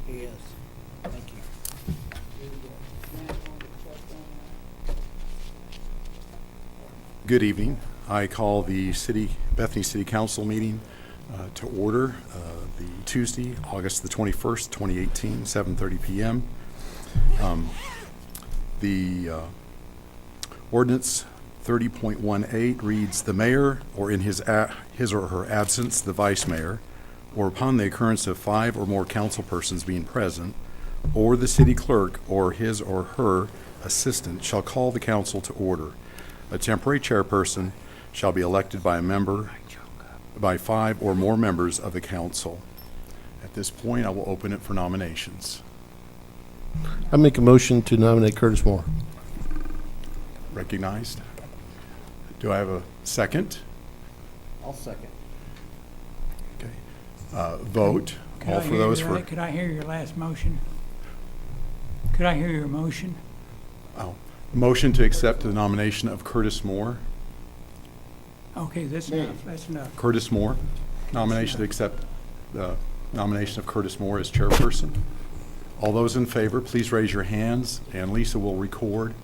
He is. Thank you. Good evening. I call the Bethany City Council meeting to order the Tuesday, August the 21st, 2018, 7:30 p.m. The ordinance 30.18 reads, "The mayor, or in his or her absence, the vice mayor, or upon the occurrence of 5 or more council persons being present, or the city clerk or his or her assistant shall call the council to order. A temporary chairperson shall be elected by 5 or more members of the council." At this point, I will open it for nominations. I make a motion to nominate Curtis Moore. Recognized. Do I have a second? I'll second. Okay. Vote. All for those for. Could I hear your last motion? Could I hear your motion? Oh, motion to accept the nomination of Curtis Moore. Okay, that's enough, that's enough. Curtis Moore. Nomination to accept the nomination of Curtis Moore as chairperson. All those in favor, please raise your hands, and Lisa will record.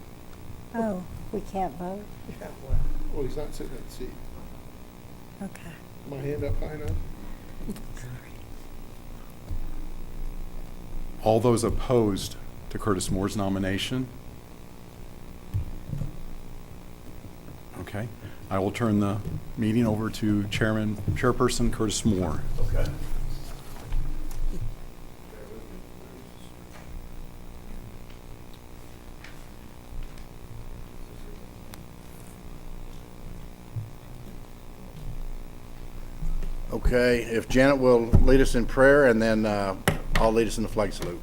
Oh, we can't vote? Yeah, well, he's not sitting in the seat. Okay. My hand up high enough? All those opposed to Curtis Moore's nomination? Okay. I will turn the meeting over to Chairperson Curtis Moore. Okay. Okay, if Janet will lead us in prayer, and then I'll lead us in the flag salute.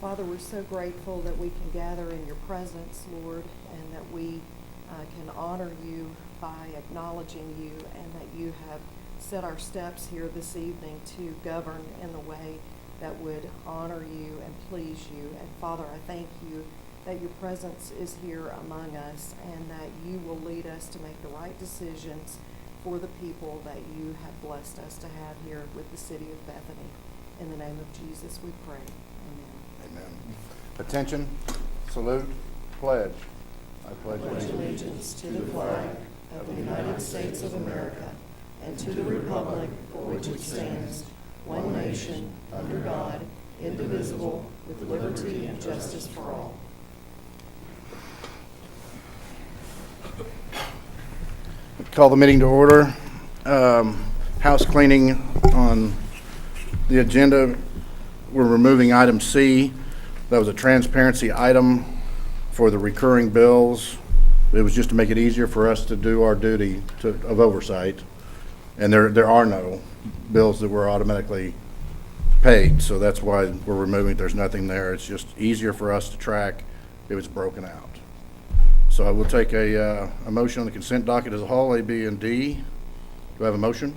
Father, we're so grateful that we can gather in your presence, Lord, and that we can honor you by acknowledging you, and that you have set our steps here this evening to govern in the way that would honor you and please you. And Father, I thank you that your presence is here among us, and that you will lead us to make the right decisions for the people that you have blessed us to have here with the city of Bethany. In the name of Jesus we pray. Amen. Amen. Attention, salute, pledge. I pledge Allegiance to the flag of the United States of America and to the republic for which it stands, one nation, under God, indivisible, with liberty and justice for all. Call the meeting to order. House cleaning on the agenda. We're removing item C. That was a transparency item for the recurring bills. It was just to make it easier for us to do our duty of oversight. And there are no bills that were automatically paid, so that's why we're removing it. There's nothing there. It's just easier for us to track if it's broken out. So I will take a motion on the consent docket as a whole, A, B, and D. Do I have a motion?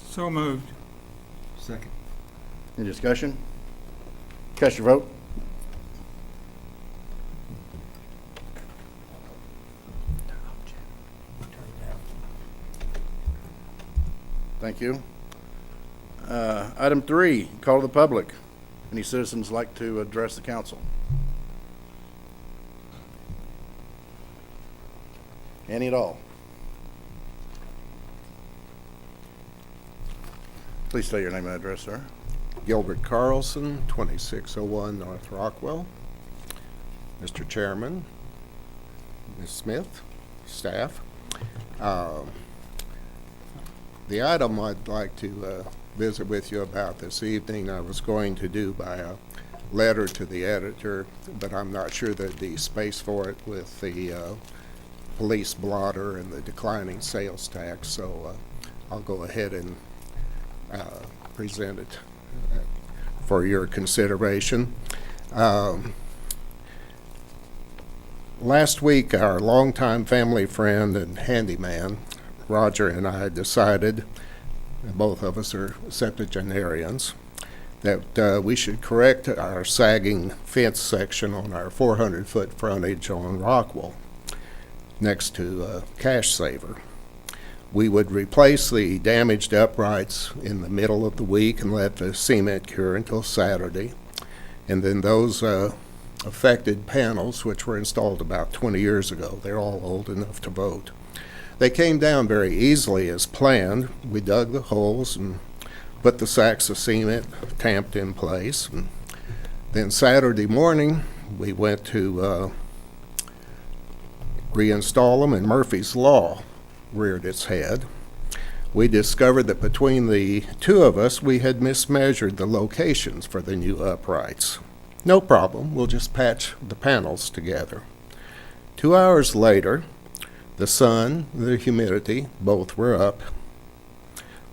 So moved. Second. Any discussion? Cast your vote. Thank you. Item 3, call to the public. Any citizens like to address the council? Any at all? Please state your name and address, sir. Gilbert Carlson, 2601 North Rockwell. Mr. Chairman, Ms. Smith, staff. The item I'd like to visit with you about this evening, I was going to do by a letter to the editor, but I'm not sure there'd be space for it with the police blotter and the declining sales tax, so I'll go ahead and present it for your consideration. Last week, our longtime family friend and handyman, Roger, and I decided, and both of us are septuagenarians, that we should correct our sagging fence section on our 400-foot frontage on Rockwell, next to Cash Saver. We would replace the damaged uprights in the middle of the week and let the cement cure until Saturday. And then those affected panels, which were installed about 20 years ago, they're all old enough to vote. They came down very easily as planned. We dug the holes and put the sacks of cement tamped in place. And then Saturday morning, we went to reinstall them, and Murphy's Law reared its head. We discovered that between the two of us, we had mismeasured the locations for the new uprights. No problem, we'll just patch the panels together. 2 hours later, the sun, the humidity, both were up.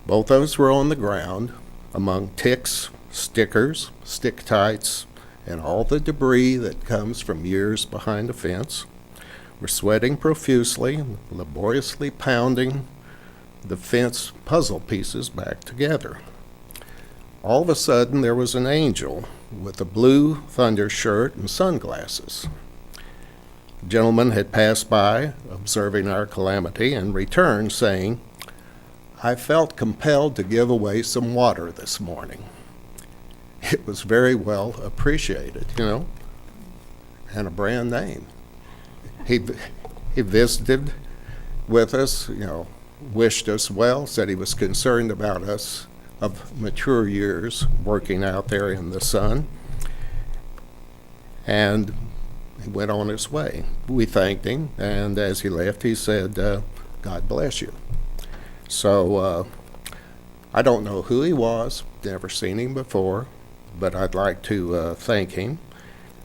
Both of us were on the ground among ticks, stickers, stick tights, and all the debris that comes from years behind a fence. We're sweating profusely, laboriously pounding the fence puzzle pieces back together. All of a sudden, there was an angel with a blue thunder shirt and sunglasses. A gentleman had passed by, observing our calamity, and returned saying, "I felt compelled to give away some water this morning." It was very well appreciated, and a brand name. He visited with us, wished us well, said he was concerned about us of mature years working out there in the sun, and he went on his way. We thanked him, and as he left, he said, "God bless you." So I don't know who he was, never seen him before, but I'd like to thank him.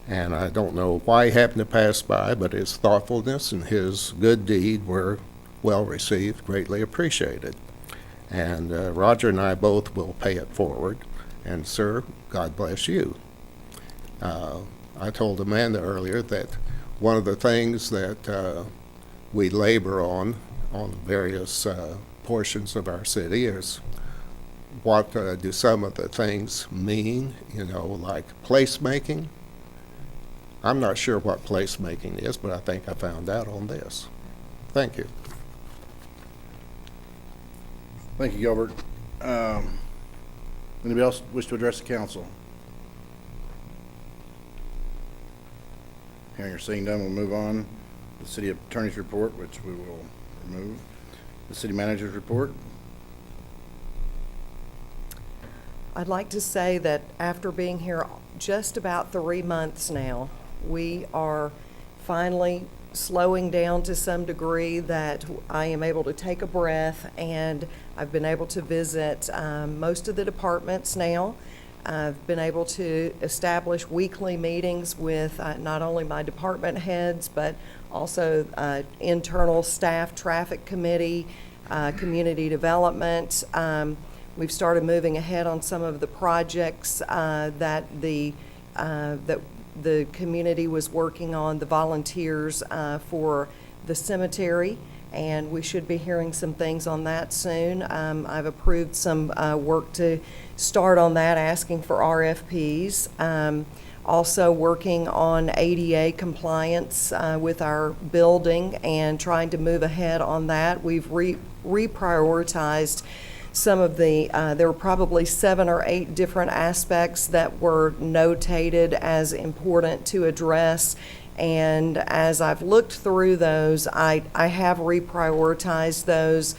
And I don't know why he happened to pass by, but his thoughtfulness and his good deed were well received, greatly appreciated. And Roger and I both will pay it forward. And sir, God bless you. I told Amanda earlier that one of the things that we labor on various portions of our city is what do some of the things mean, like placemaking. I'm not sure what placemaking is, but I think I found out on this. Thank you. Thank you, Gilbert. Anybody else wish to address the council? Hearing or seeing none, we'll move on. The city attorney's report, which we will remove. The city manager's report. I'd like to say that after being here just about 3 months now, we are finally slowing down to some degree that I am able to take a breath, and I've been able to visit most of the departments now. I've been able to establish weekly meetings with not only my department heads, but also internal staff, traffic committee, community development. We've started moving ahead on some of the projects that the community was working on, the volunteers for the cemetery, and we should be hearing some things on that soon. I've approved some work to start on that, asking for RFPs. Also working on ADA compliance with our building and trying to move ahead on that. We've reprioritized some of the, there were probably 7 or 8 different aspects that were notated as important to address. And as I've looked through those, I have reprioritized those,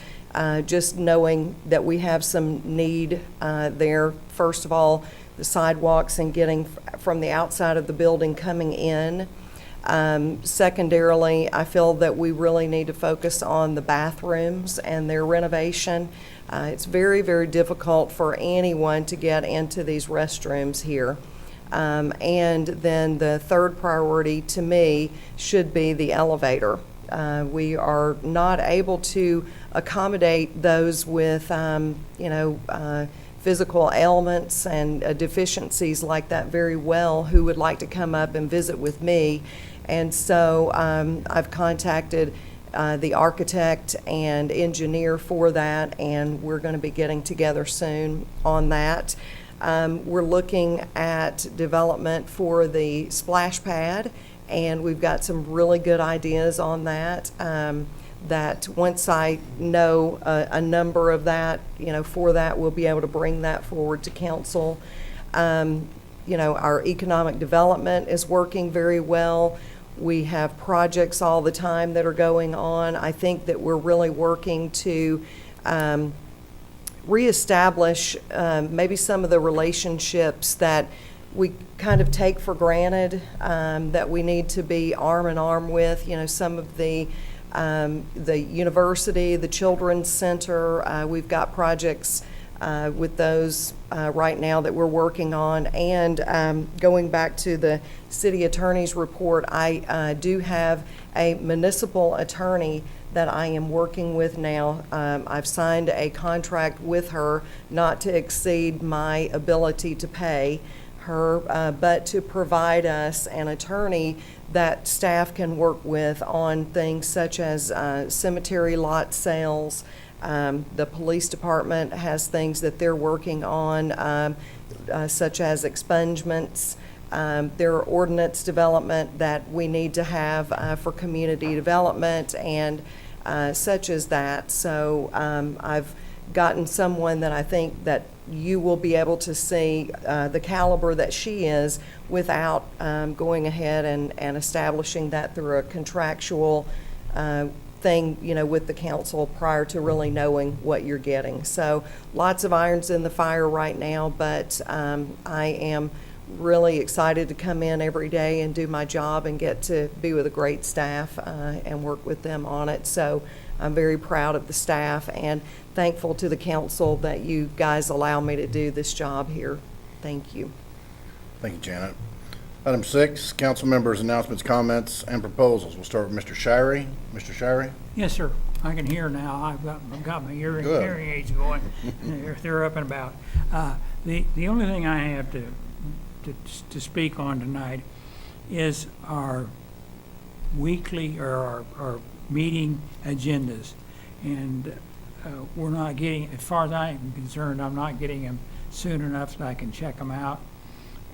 just knowing that we have some need there. First of all, the sidewalks and getting from the outside of the building coming in. Secondarily, I feel that we really need to focus on the bathrooms and their renovation. It's very, very difficult for anyone to get into these restrooms here. And then the third priority to me should be the elevator. We are not able to accommodate those with, physical ailments and deficiencies like that very well who would like to come up and visit with me. And so I've contacted the architect and engineer for that, and we're going to be getting together soon on that. We're looking at development for the splash pad, and we've got some really good ideas on that. that once I know a number of that, for that, we'll be able to bring that forward to council. Our economic development is working very well. We have projects all the time that are going on. I think that we're really working to reestablish maybe some of the relationships that we kind of take for granted, that we need to be arm in arm with. Some of the university, the children's center, we've got projects with those right now that we're working on. And going back to the city attorney's report, I do have a municipal attorney that I am working with now. I've signed a contract with her not to exceed my ability to pay her, but to provide us an attorney that staff can work with on things such as cemetery lot sales. The police department has things that they're working on, such as expungements. There are ordinance development that we need to have for community development and such as that. So I've gotten someone that I think that you will be able to see the caliber that she is without going ahead and establishing that through a contractual thing, with the council prior to really knowing what you're getting. So lots of irons in the fire right now, but I am really excited to come in every day and do my job and get to be with a great staff and work with them on it. So I'm very proud of the staff and thankful to the council that you guys allow me to do this job here. Thank you. Thank you, Janet. Item 6, council members' announcements, comments, and proposals. We'll start with Mr. Shirey. Mr. Shirey? Yes, sir. I can hear now. I've got my Good. hearing aids going. They're up and about. The only thing I have to speak on tonight is our weekly or our meeting agendas. And we're not getting, as far as I'm concerned, I'm not getting them soon enough that I can check them out.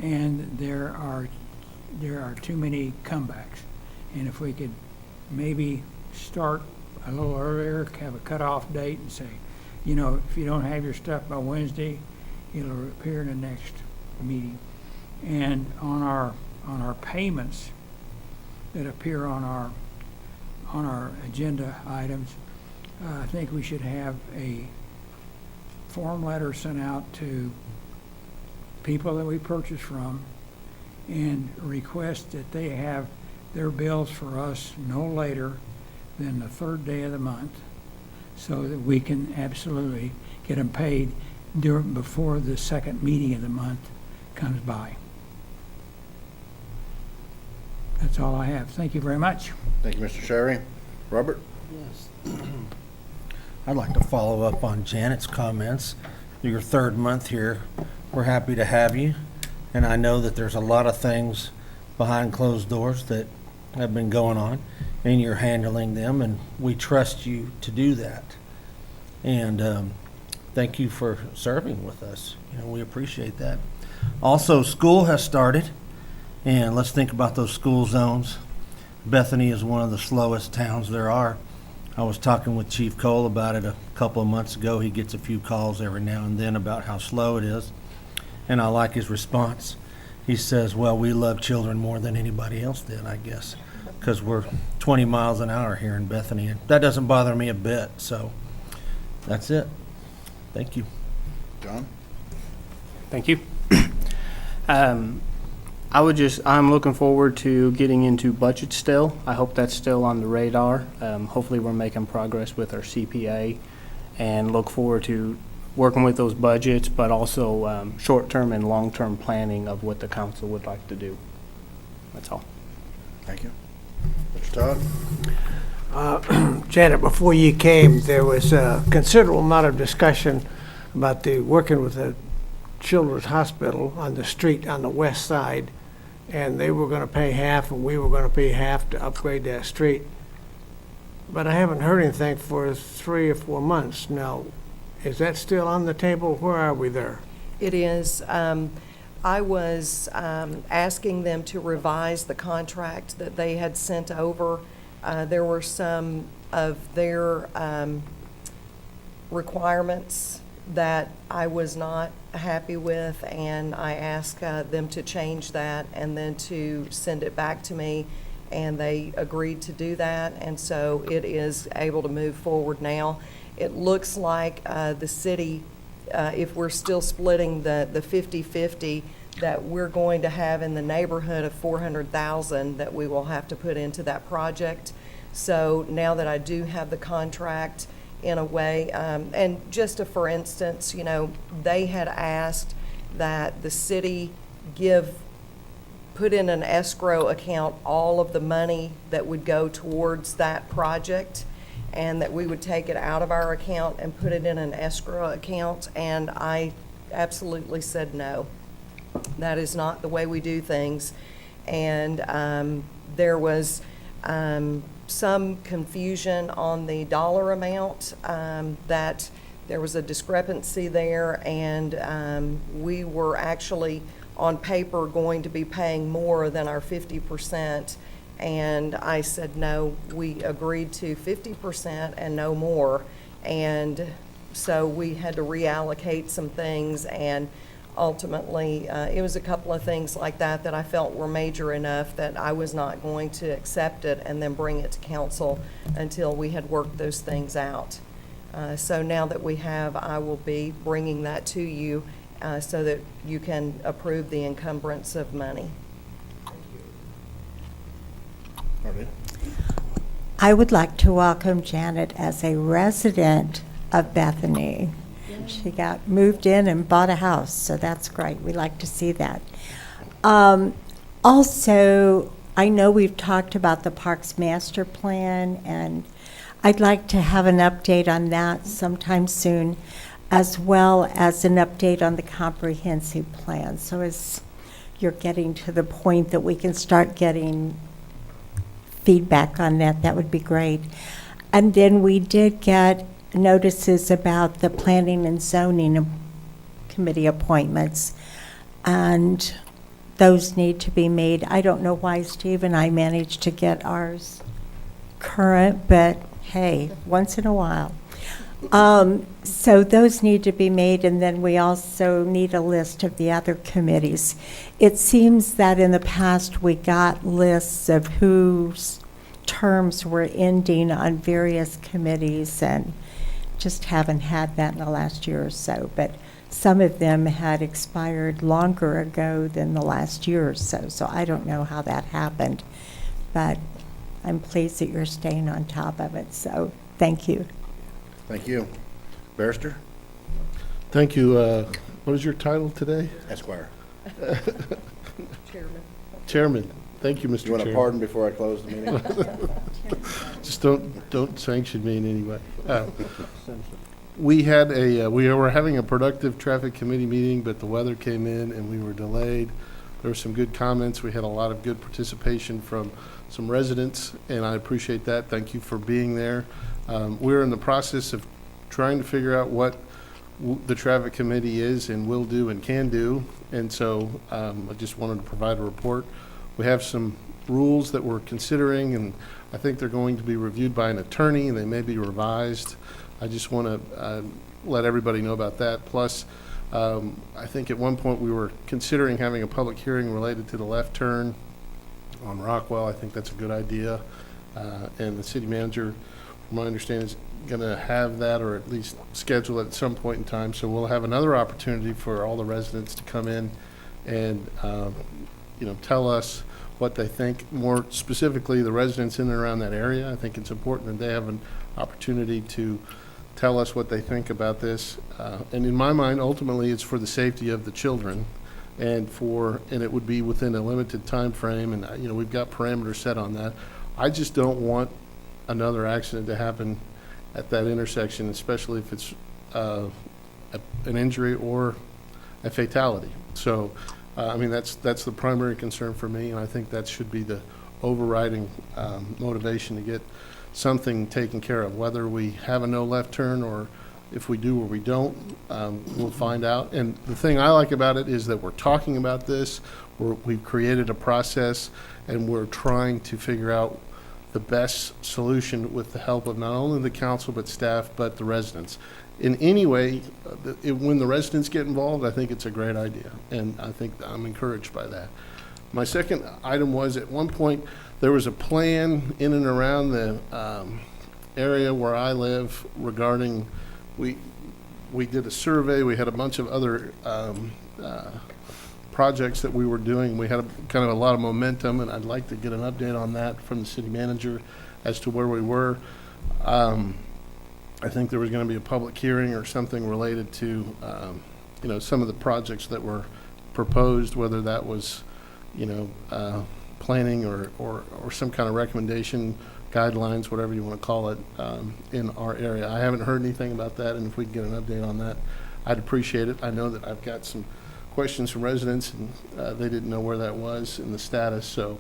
And there are too many comebacks. And if we could maybe start a little earlier, have a cutoff date and say, if you don't have your stuff by Wednesday, it'll appear in the next meeting. And on our payments that appear on our agenda items, I think we should have a form letter sent out to people that we purchase from and request that they have their bills for us no later than the third day of the month so that we can absolutely get them paid before the second meeting of the month comes by. That's all I have. Thank you very much. Thank you, Mr. Shirey. Robert? Yes. I'd like to follow up on Janet's comments. Your third month here, we're happy to have you. And I know that there's a lot of things behind closed doors that have been going on, and you're handling them, and we trust you to do that. And thank you for serving with us. We appreciate that. Also, school has started, and let's think about those school zones. Bethany is one of the slowest towns there are. I was talking with Chief Cole about it a couple of months ago. He gets a few calls every now and then about how slow it is, and I like his response. He says, well, we love children more than anybody else did, I guess, because we're 20 miles an hour here in Bethany, and that doesn't bother me a bit. So that's it. Thank you. John? Thank you. I'm looking forward to getting into budget still. I hope that's still on the radar. Hopefully we're making progress with our CPA and look forward to working with those budgets, but also short-term and long-term planning of what the council would like to do. That's all. Thank you. Mr. Todd? Janet, before you came, there was a considerable amount of discussion about the working with the Children's Hospital on the street on the west side, and they were going to pay half and we were going to pay half to upgrade that street. But I haven't heard anything for 3 or 4 months now. Is that still on the table? Where are we there? It is. I was asking them to revise the contract that they had sent over. There were some of their requirements that I was not happy with, and I asked them to change that and then to send it back to me, and they agreed to do that, and so it is able to move forward now. It looks like the city, if we're still splitting the 50-50, that we're going to have in the neighborhood of $400,000 that we will have to put into that project. So now that I do have the contract in a way, and just for instance, you know, they had asked that the city put in an escrow account all of the money that would go towards that project, and that we would take it out of our account and put it in an escrow account, and I absolutely said no. That is not the way we do things. And there was some confusion on the dollar amount, that there was a discrepancy there, and we were actually on paper going to be paying more than our 50%. And I said, no, we agreed to 50% and no more. And so we had to reallocate some things, and ultimately, it was a couple of things like that that I felt were major enough that I was not going to accept it and then bring it to council until we had worked those things out. So now that we have, I will be bringing that to you so that you can approve the encumbrance of money. I would like to welcome Janet as a resident of Bethany. She got moved in and bought a house, so that's great. We like to see that. Also, I know we've talked about the Parks Master Plan, and I'd like to have an update on that sometime soon, as well as an update on the comprehensive plan. So as you're getting to the point that we can start getting feedback on that, that would be great. And then we did get notices about the planning and zoning committee appointments, and those need to be made. I don't know why Steve and I managed to get ours current, but hey, once in a while. So those need to be made, and then we also need a list of the other committees. It seems that in the past we got lists of whose terms were ending on various committees, and just haven't had that in the last year or so. But some of them had expired longer ago than the last year or so, so I don't know how that happened. But I'm pleased that you're staying on top of it, so thank you. Thank you. Barrister? Thank you. What is your title today? Esquire. Chairman. Chairman. Thank you, Mr. You want a Chairman. pardon before I close the meeting? Just don't sanction me in any way. We were having a productive traffic committee meeting, but the weather came in and we were delayed. There were some good comments. We had a lot of good participation from some residents, and I appreciate that. Thank you for being there. We're in the process of trying to figure out what the traffic committee is and will do and can do, and so I just wanted to provide a report. We have some rules that we're considering, and I think they're going to be reviewed by an attorney, and they may be revised. I just want to let everybody know about that. Plus, I think at one point we were considering having a public hearing related to the left turn on Rockwell. I think that's a good idea, and the city manager, from my understanding, is going to have that, or at least schedule it at some point in time. So we'll have another opportunity for all the residents to come in and tell us what they think, more specifically the residents in and around that area. I think it's important that they have an opportunity to tell us what they think about this. And in my mind, ultimately, it's for the safety of the children, and it would be within a limited time frame, and we've got parameters set on that. I just don't want another accident to happen at that intersection, especially if it's an injury or a fatality. So that's the primary concern for me, and I think that should be the overriding motivation to get something taken care of. Whether we have a no left turn, or if we do or we don't, we'll find out. And the thing I like about it is that we're talking about this, we've created a process, and we're trying to figure out the best solution with the help of not only the council, but staff, but the residents. In any way, when the residents get involved, I think it's a great idea, and I think I'm encouraged by that. My second item was, at one point, there was a plan in and around the area where I live regarding, we did a survey, we had a bunch of other projects that we were doing. We had kind of a lot of momentum, and I'd like to get an update on that from the city manager as to where we were. I think there was going to be a public hearing or something related to, some of the projects that were proposed, whether that was, planning or some kind of recommendation, guidelines, whatever you want to call it, in our area. I haven't heard anything about that, and if we could get an update on that, I'd appreciate it. I know that I've got some questions from residents, and they didn't know where that was in the status, so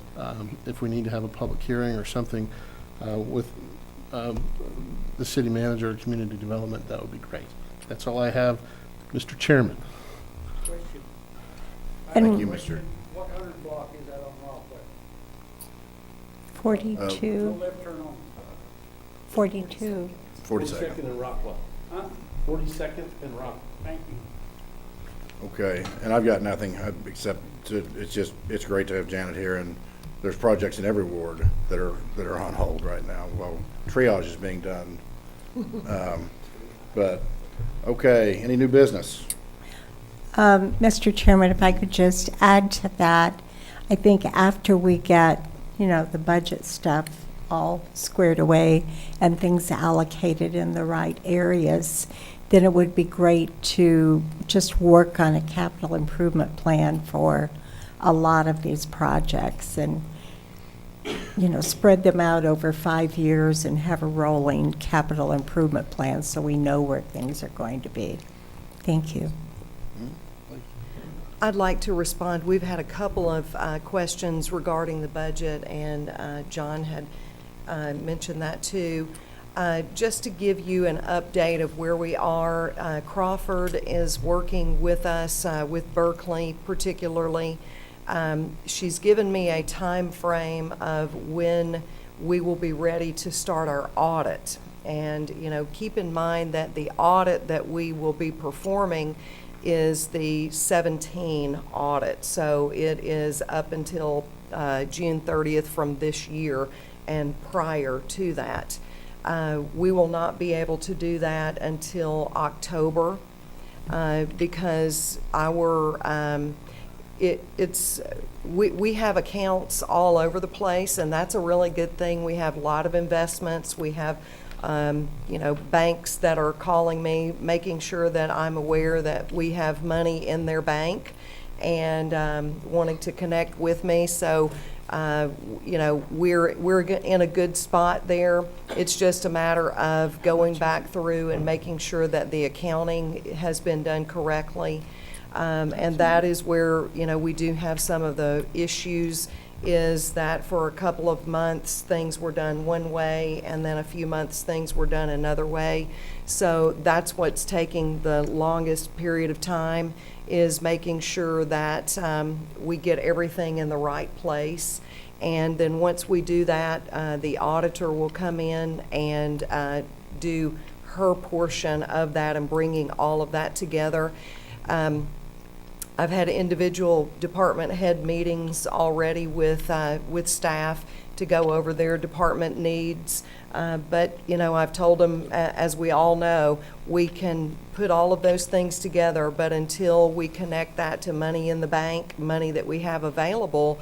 if we need to have a public hearing or something with the city manager or community development, that would be great. That's all I have, Mr. Chairman. Thank you, Mr. What 100 block is that on Rockaway? 42, Left turn on. 42. 42nd. and Rockwell. Huh? 42nd and Rockwell. Thank you. Okay, and I've got nothing except it's great to have Janet here, and there's projects in every ward that are on hold right now. Well, triage is being done. But, okay, any new business? Mr. Chairman, if I could just add to that, I think after we get, the budget stuff all squared away and things allocated in the right areas, then it would be great to just work on a capital improvement plan for a lot of these projects and, spread them out over 5 years and have a rolling capital improvement plan so we know where things are going to be. Thank you. I'd like to respond. We've had a couple of questions regarding the budget, and John had mentioned that too. Just to give you an update of where we are, Crawford is working with us, with Berkeley particularly. She's given me a time frame of when we will be ready to start our audit. And, keep in mind that the audit that we will be performing is the 17 audit. So it is up until June 30th from this year and prior to that. We will not be able to do that until October because our we have accounts all over the place, and that's a really good thing. We have a lot of investments. We have banks that are calling me, making sure that I'm aware that we have money in their bank and wanting to connect with me. So, we're in a good spot there. It's just a matter of going back through and making sure that the accounting has been done correctly. And that is where, we do have some of the issues, is that for a couple of months, things were done one way, and then a few months, things were done another way. So that's what's taking the longest period of time, is making sure that we get everything in the right place. And then once we do that, the auditor will come in and do her portion of that and bringing all of that together. I've had individual department head meetings already with staff to go over their department needs. But, I've told them, as we all know, we can put all of those things together, but until we connect that to money in the bank, money that we have available,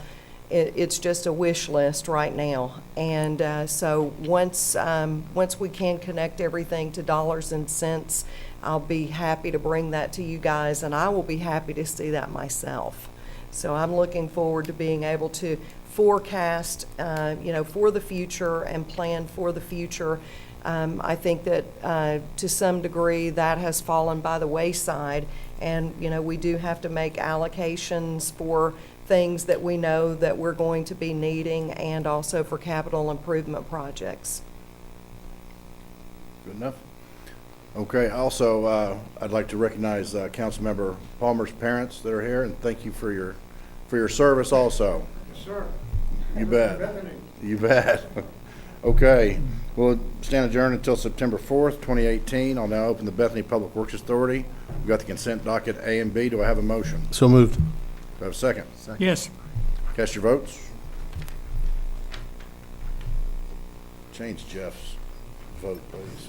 it's just a wish list right now. And so once we can connect everything to dollars and cents, I'll be happy to bring that to you guys, and I will be happy to see that myself. So I'm looking forward to being able to forecast, for the future and plan for the future. I think that to some degree that has fallen by the wayside, and, we do have to make allocations for things that we know that we're going to be needing, and also for capital improvement projects. Good enough? Okay, also, I'd like to recognize Councilmember Palmer's parents that are here, and thank you for your service also. Yes, sir. You bet. Bethany. You bet. Okay, we'll stand adjourned until September 4th, 2018. I'll now open the Bethany Public Works Authority. We've got the consent docket A and B. Do I have a motion? So moved. Do I have a second? Yes. Cast your votes. Change Jeff's vote, please.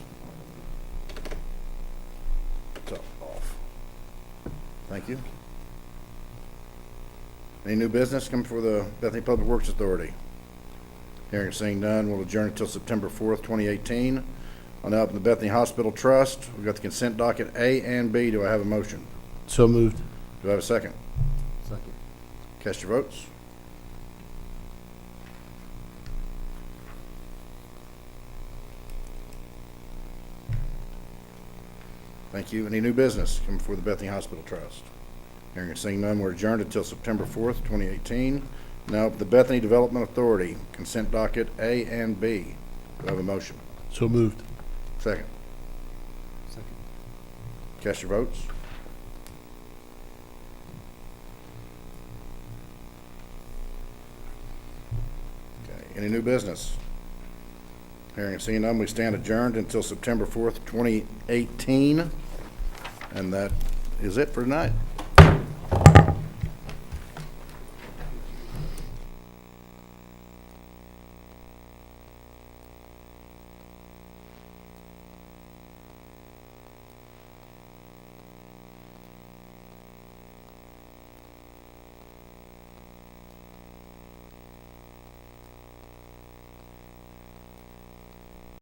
It's off. Thank you. Any new business come before the Bethany Public Works Authority? Hearing and seeing none, we'll adjourn until September 4th, 2018. I'll now open the Bethany Hospital Trust. We've got the consent docket A and B. Do I have a motion? So moved. Do I have a second? Second. Cast your votes. Thank you. Any new business come before the Bethany Hospital Trust? Hearing and seeing none, we're adjourned until September 4th, 2018. Now, the Bethany Development Authority, consent docket A and B. Do I have a motion? So moved. Second. Second. Cast your votes. Okay. Any new business? Hearing and seeing none, we stand adjourned until September 4th, 2018. And that is it for tonight.